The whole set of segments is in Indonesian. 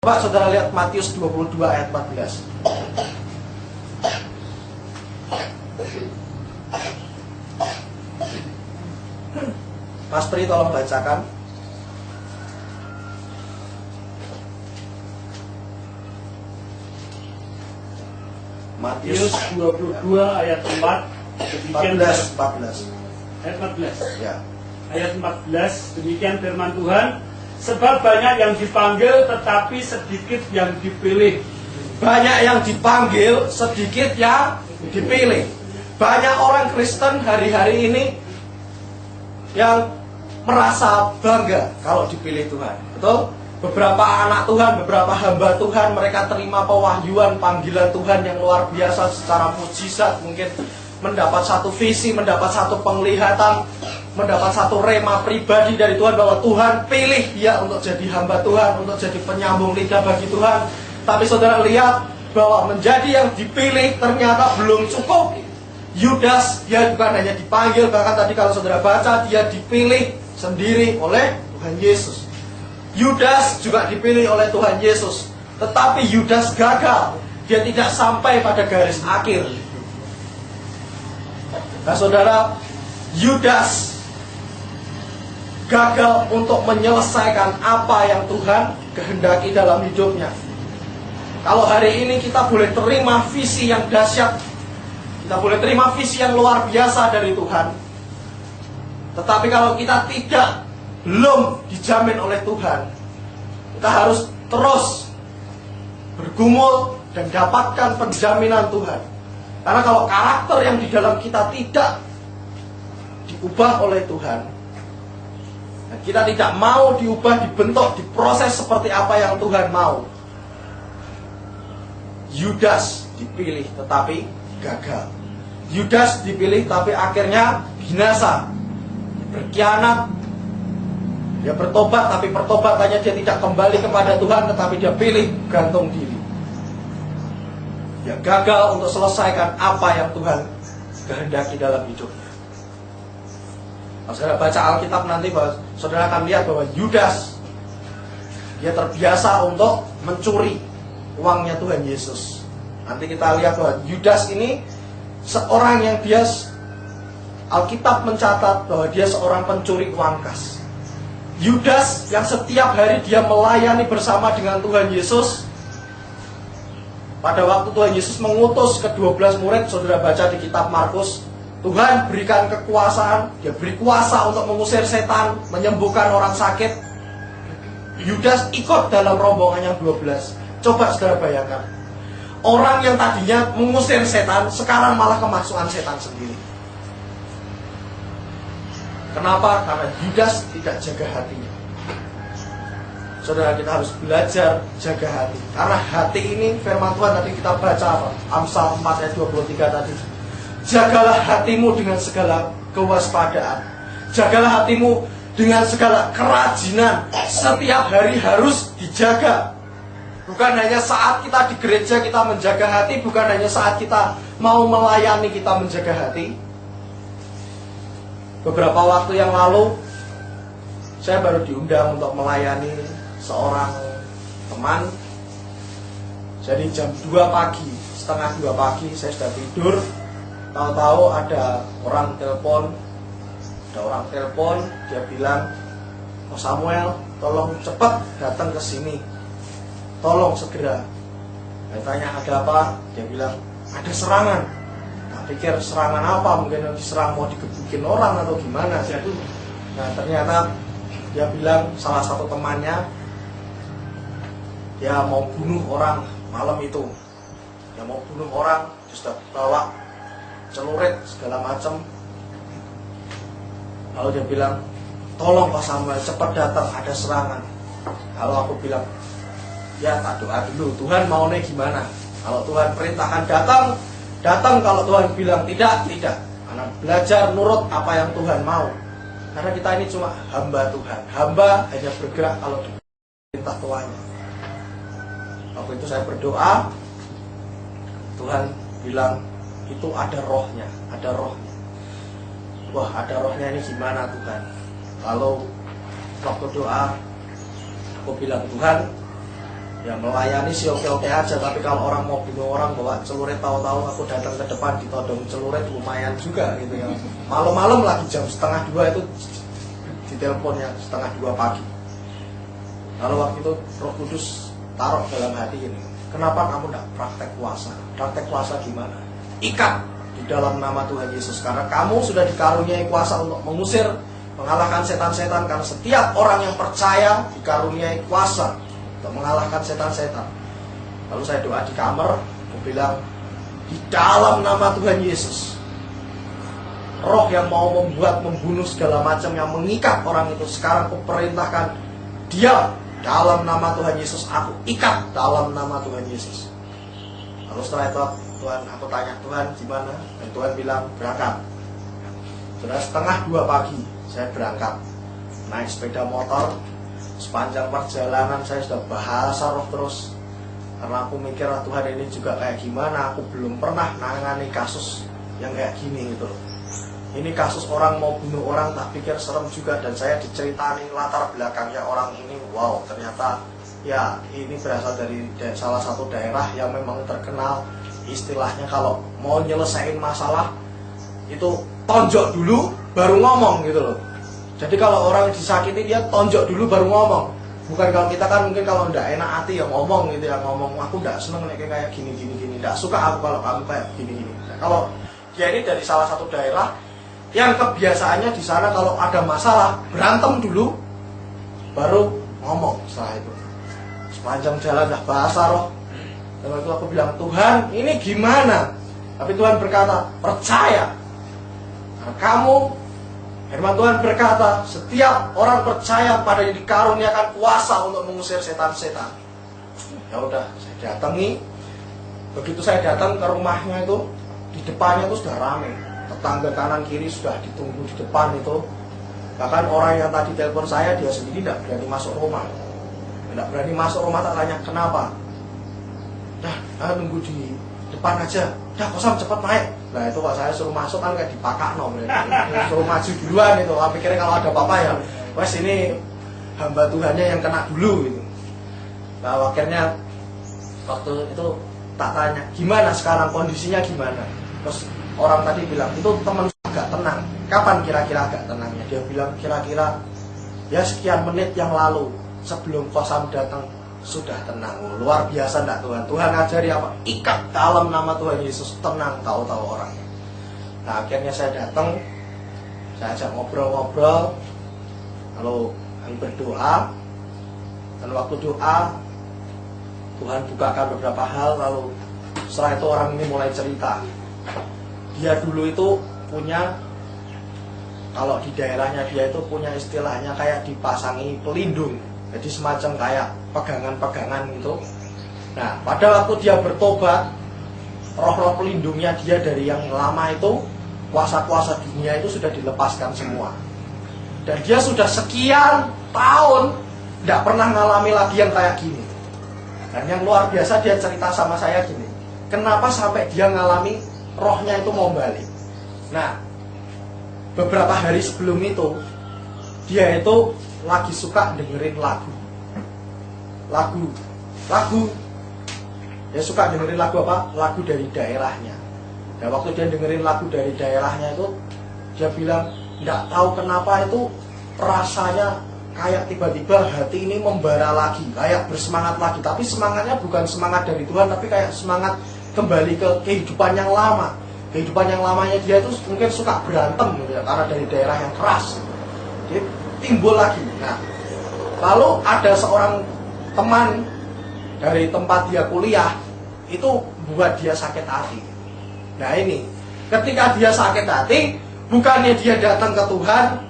Coba saudara lihat Matius 22 ayat 14. Mas Pri tolong bacakan. Matius 22 ayat 4 14. Ayat 14. Ya. Ayat 14, demikian firman Tuhan. Sebab banyak yang dipanggil tetapi sedikit yang dipilih. Banyak yang dipanggil, sedikit yang dipilih. Banyak orang Kristen hari-hari ini yang merasa bangga kalau dipilih Tuhan. Betul? Beberapa anak Tuhan, beberapa hamba Tuhan, mereka terima pewahyuan, panggilan Tuhan yang luar biasa secara mukjizat. Mungkin mendapat satu visi, mendapat satu penglihatan, mendapat satu rema pribadi dari Tuhan bahwa Tuhan pilih dia untuk jadi hamba Tuhan, untuk jadi penyambung lidah bagi Tuhan. Tapi saudara lihat bahwa menjadi yang dipilih ternyata belum cukup. Yudas, dia bukan hanya dipanggil, bahkan tadi kalau saudara baca, dia dipilih sendiri oleh Tuhan Yesus. Yudas juga dipilih oleh Tuhan Yesus, tetapi Yudas gagal. Dia tidak sampai pada garis akhir. Nah saudara, Yudas gagal untuk menyelesaikan apa yang Tuhan kehendaki dalam hidupnya. Kalau hari ini kita boleh terima visi yang dahsyat, kita boleh terima visi yang luar biasa dari Tuhan, tetapi kalau kita belum dijamin oleh Tuhan, kita harus terus bergumul dan dapatkan penjaminan Tuhan. Karena kalau karakter yang di dalam kita tidak diubah oleh Tuhan, dan kita tidak mau diubah, dibentuk, diproses seperti apa yang Tuhan mau, Yudas dipilih tetapi gagal. Yudas dipilih tapi akhirnya binasa. Berkhianat. Dia bertobat, tapi pertobatannya dia tidak kembali kepada Tuhan, tetapi dia pilih gantung diri. Dia gagal untuk selesaikan apa yang Tuhan kehendaki dalam hidupnya. Kalau saudara baca Alkitab nanti, saudara akan lihat bahwa Yudas, dia terbiasa untuk mencuri uangnya Tuhan Yesus. Nanti kita lihat bahwa Yudas ini seorang yang Alkitab mencatat bahwa dia seorang pencuri uang kas. Yudas yang setiap hari dia melayani bersama dengan Tuhan Yesus. Pada waktu Tuhan Yesus mengutus ke-12 murid, saudara baca di kitab Markus, Tuhan berikan kekuasaan, dia beri kuasa untuk mengusir setan, menyembuhkan orang sakit. Yudas ikut dalam rombongan yang 12. Coba saudara bayangkan, orang yang tadinya mengusir setan, sekarang malah kemasukan setan sendiri. Kenapa? Karena Yudas tidak jaga hatinya. Saudara, kita harus belajar jaga hati. Karena hati ini, firman Tuhan tadi kita baca apa? Amsal 4 ayat 23 tadi. Jagalah hatimu dengan segala kewaspadaan. Jagalah hatimu dengan segala kerajinan. Setiap hari harus dijaga. Bukan hanya saat kita di gereja kita menjaga hati, bukan hanya saat kita mau melayani kita menjaga hati. Beberapa waktu yang lalu, saya baru diundang untuk melayani seorang teman. Jadi jam 2 pagi, setengah 2 pagi, saya sudah tidur. Tahu-tahu ada orang telepon. Dia bilang, "Oh Samuel, tolong cepat datang ke sini. Tolong segera." Saya tanya, "Ada apa?" Dia bilang, "Ada serangan." Tak pikir serangan apa, mungkin yang diserang mau digebukin orang atau gimana. Nah ternyata dia bilang salah satu temannya dia mau bunuh orang malam itu. Dia mau bunuh orang, dia sudah bawa celurit segala macam. Lalu dia bilang, "Tolong Pak Samuel cepat datang, ada serangan." Lalu aku bilang, "Ya tak doa dulu, Tuhan maunya gimana? Kalau Tuhan perintahkan datang, kalau Tuhan bilang tidak. Karena belajar nurut apa yang Tuhan mau. Karena kita ini cuma hamba Tuhan. Hamba hanya bergerak kalau diperintah tuannya." Waktu itu saya berdoa, Tuhan bilang, "Itu ada rohnya. Wah, ada rohnya ini gimana Tuhan?" Lalu waktu doa, aku bilang, "Tuhan, Ya melayani sih oke-oke aja, tapi kalau orang mau bunuh orang bawa celurit, tahu-tahu aku datang ke depan ditodong celurit lumayan juga gitu ya. Malam-malam lagi jam 1:30 itu ditelepon ya 1:30 pagi. Lalu waktu itu Roh Kudus taruh dalam hati ini, kenapa kamu tidak praktek puasa? Praktek puasa gimana? Ikat di dalam nama Tuhan Yesus, karena kamu sudah dikaruniai kuasa untuk mengusir, mengalahkan setan-setan, karena setiap orang yang percaya dikaruniai kuasa untuk mengalahkan setan-setan. Lalu saya doa di kamar, aku bilang, di dalam nama Tuhan Yesus, roh yang mau membuat, membunuh segala macam, yang mengikat orang itu, sekarang aku perintahkan dia dalam nama Tuhan Yesus, aku ikat dalam nama Tuhan Yesus. Lalu setelah itu Tuhan, aku tanya, Tuhan gimana? Dan Tuhan bilang, berangkat. Sudah 1:30 pagi saya berangkat, naik sepeda motor. Sepanjang perjalanan saya sudah bahasa roh terus, karena aku mikir, Tuhan ini juga kayak gimana, aku belum pernah nangani kasus yang kayak gini gitu loh. Ini kasus orang mau bunuh orang, tak pikir serem juga. Dan saya diceritain latar belakangnya orang ini, wow, ternyata ya ini berasal dari salah satu daerah yang memang terkenal, istilahnya kalau mau nyelesain masalah itu tonjok dulu baru ngomong gitu loh. Jadi kalau orang disakiti dia tonjok dulu baru ngomong. Bukan kalau kita kan mungkin kalau ndak enak hati ya ngomong gitu ya, ngomong aku ndak seneng kayak gini, ndak suka aku kalau kamu kayak gini. Nah, kalau dia ini dari salah satu daerah yang kebiasaannya di sana kalau ada masalah berantem dulu baru ngomong. Setelah itu sepanjang jalan dah bahasa roh. Dan waktu aku bilang, Tuhan ini gimana? Tapi Tuhan berkata, percaya. Nah, kamu, firman Tuhan berkata, setiap orang percaya pada yang dikaruniakan kuasa untuk mengusir setan-setan. Ya udah, saya datangi. Begitu saya datang ke rumahnya itu, di depannya itu sudah ramai. Tetangga kanan kiri sudah ditunggu di depan itu. Bahkan orang yang tadi telepon saya, dia sendiri tidak berani masuk rumah. Tidak berani masuk rumah, tak tanya kenapa. Dah, tunggu di depan aja. Dah, kosan cepat naik. Nah itu kalau saya suruh masuk kan kayak dipakakno, suruh maju duluan itu. Aku pikirnya kalau ada apa-apa ya, wes ini hamba Tuhannya yang kena dulu gitu. Nah akhirnya waktu itu tak tanya, gimana sekarang kondisinya gimana? Terus orang tadi bilang, itu teman agak tenang. Kapan kira-kira agak tenangnya? Dia bilang kira-kira ya sekian menit yang lalu sebelum kosan datang sudah tenang. Luar biasa enggak Tuhan? Tuhan ngajari apa? Ikat dalam nama Tuhan Yesus, tenang, tahu-tahu orangnya. Nah akhirnya saya datang, saya ajak ngobrol-ngobrol, lalu kami berdoa. Dan waktu doa Tuhan bukakan beberapa hal. Lalu setelah itu orang ini mulai cerita. Dia dulu itu punya, kalau di daerahnya dia itu punya istilahnya kayak dipasangi pelindung. Jadi semacam kayak pegangan-pegangan gitu. Nah, pada waktu dia bertobat, roh-roh pelindungnya dia dari yang lama itu, kuasa-kuasa dunia itu sudah dilepaskan semua. Dan dia sudah sekian tahun tidak pernah ngalami lagi yang kayak gini. Dan yang luar biasa, dia cerita sama saya gini, kenapa sampai dia ngalami rohnya itu mau balik. Nah, beberapa hari sebelum itu, dia itu lagi suka dengerin lagu. Dia suka dengerin lagu apa? Lagu dari daerahnya. Dan waktu dia dengerin lagu dari daerahnya itu, dia bilang, nggak tahu kenapa itu rasanya kayak tiba-tiba hati ini membara lagi, kayak bersemangat lagi. Tapi semangatnya bukan semangat dari Tuhan, tapi kayak semangat kembali ke kehidupan yang lama. Kehidupan yang lamanya dia itu mungkin suka berantem gitu ya, karena dari daerah yang keras. Dia timbul lagi. Nah, lalu ada seorang teman dari tempat dia kuliah itu buat dia sakit hati. Nah ini, ketika dia sakit hati, bukannya dia datang ke Tuhan,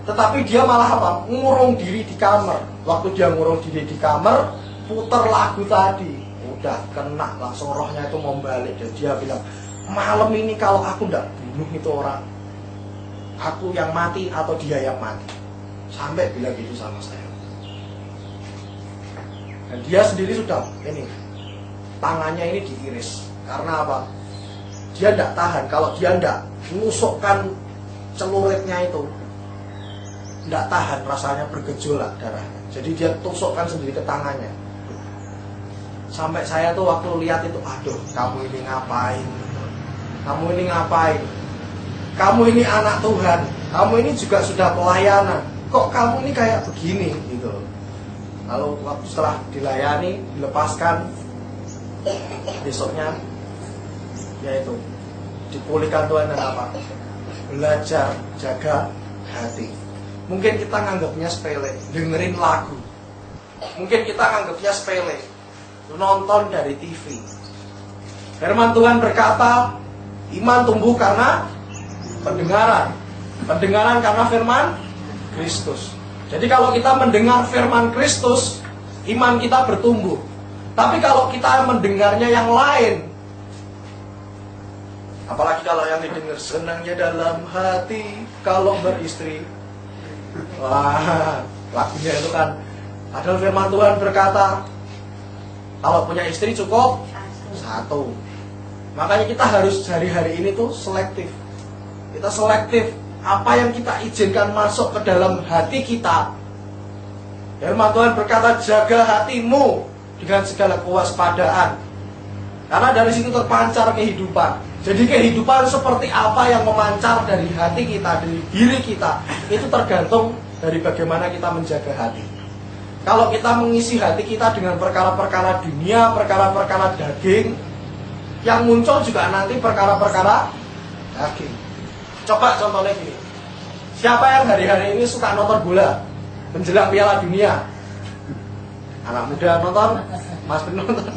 tetapi dia malah apa? Ngurung diri di kamar. Waktu dia ngurung diri di kamar, puter lagu tadi, udah kena langsung rohnya itu membalik. Dan dia bilang, malam ini kalau aku ndak bunuh itu orang, aku yang mati atau dia yang mati. Sampai bilang gitu sama saya. Dan dia sendiri sudah ini, tangannya ini diiris. Karena apa? Dia ndak tahan. Kalau dia ndak menusukkan celuritnya itu, ndak tahan, rasanya bergejolak darahnya. Jadi dia tusukkan sendiri ke tangannya. Sampai saya tuh waktu lihat itu, aduh, kamu ini ngapain? Kamu ini ngapain? Kamu ini anak Tuhan. Kamu ini juga sudah pelayanan. Kok kamu ini kayak begini gitu. Lalu waktu setelah dilayani, dilepaskan, besoknya yaitu dipulihkan Tuhan dan apa? Belajar jaga hati. Mungkin kita nganggapnya sepele, dengerin lagu. Mungkin kita nganggapnya sepele, nonton dari TV. Firman Tuhan berkata, iman tumbuh karena pendengaran. Pendengaran karena firman Kristus. Jadi kalau kita mendengar firman Kristus, iman kita bertumbuh. Tapi kalau kita mendengarnya yang lain, apalagi kalau yang didengar senangnya dalam hati kalau beristri. Wah, lagunya itu kan. Padahal firman Tuhan berkata, kalau punya istri cukup satu. Makanya kita harus hari-hari ini tuh selektif. Kita selektif apa yang kita izinkan masuk ke dalam hati kita. Firman Tuhan berkata, jaga hatimu dengan segala kewaspadaan. Karena dari situ terpancar kehidupan. Jadi kehidupan seperti apa yang memancar dari hati kita, dari diri kita, itu tergantung dari bagaimana kita menjaga hati. Kalau kita mengisi hati kita dengan perkara-perkara dunia, perkara-perkara daging, yang muncul juga nanti perkara-perkara daging. Coba contohnya gini. Siapa yang hari-hari ini suka nonton bola menjelang Piala Dunia? Anak muda nonton? Mas Ben nonton?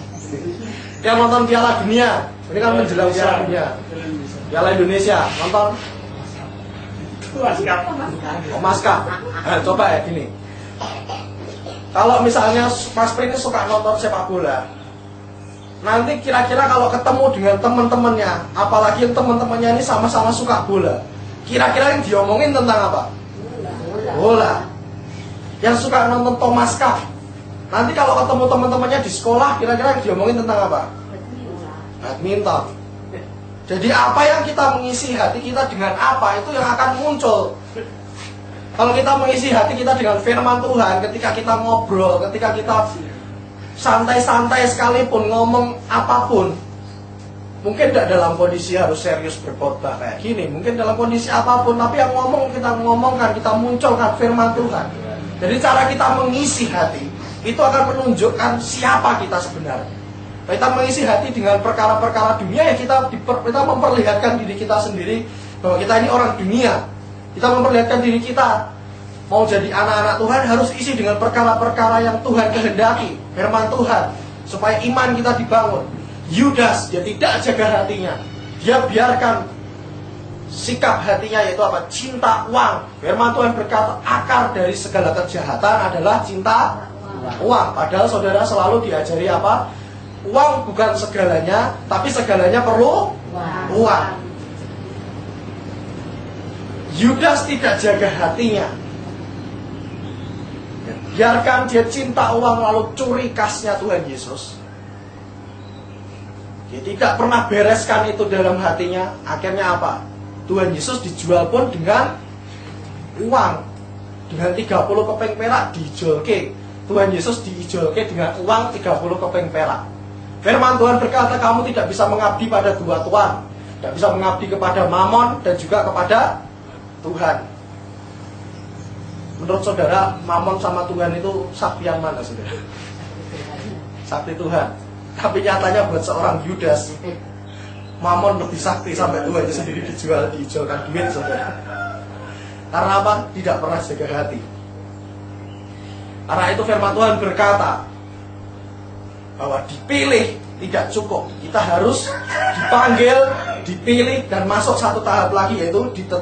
Yang nonton Piala Dunia, ini kan menjelang Piala Dunia. Piala Indonesia, nonton? Oh, Maskap. Nah, coba ya gini. Kalau misalnya Mas Ben ini suka nonton sepak bola, nanti kira-kira kalau ketemu dengan teman-temannya, apalagi yang teman-temannya ini sama-sama suka bola, kira-kira yang diomongin tentang apa? Bola. Yang suka nonton Thomas Cup, nanti kalau ketemu teman-temannya di sekolah, kira-kira yang diomongin tentang apa? Badminton. Jadi apa yang kita mengisi hati kita dengan apa, itu yang akan muncul. Kalau kita mengisi hati kita dengan firman Tuhan, ketika kita ngobrol, ketika kita santai-santai sekalipun ngomong apapun, mungkin tidak dalam kondisi harus serius berkhotbah kayak gini, mungkin dalam kondisi apapun, tapi yang kita ngomongkan, kita munculkan firman Tuhan. Jadi cara kita mengisi hati itu akan menunjukkan siapa kita sebenarnya. Kita mengisi hati dengan perkara-perkara dunia, ya kita memperlihatkan diri kita sendiri bahwa kita ini orang dunia. Kita memperlihatkan diri kita mau jadi anak-anak Tuhan harus isi dengan perkara-perkara yang Tuhan kehendaki, firman Tuhan, supaya iman kita dibangun. Yudas, dia tidak jaga hatinya. Dia biarkan sikap hatinya, yaitu apa? Cinta uang. Firman Tuhan berkata, akar dari segala kejahatan adalah cinta uang. Padahal saudara selalu diajari apa? Uang bukan segalanya, tapi segalanya perlu uang. Yudas tidak jaga hatinya. Biarkan dia cinta uang lalu curi kasnya Tuhan Yesus. Dia tidak pernah bereskan itu dalam hatinya. Akhirnya apa? Tuhan Yesus dijual pun dengan uang. Dengan 30 keping perak diijolke. Tuhan Yesus diijolke dengan uang 30 keping perak. Firman Tuhan berkata, kamu tidak bisa mengabdi pada dua tuan. Tidak bisa mengabdi kepada Mamon dan juga kepada Tuhan. Menurut saudara, Mamon sama Tuhan itu sakti yang mana, saudara? Sakti Tuhan. Tapi nyatanya buat seorang Yudas, Mamon lebih sakti sampai Tuhan itu sendiri dijualkan duit, saudara. Karena apa? Tidak pernah jaga hati. Karena itu firman Tuhan berkata bahwa dipilih tidak cukup. Kita harus dipanggil, dipilih, dan masuk satu tahap lagi, yaitu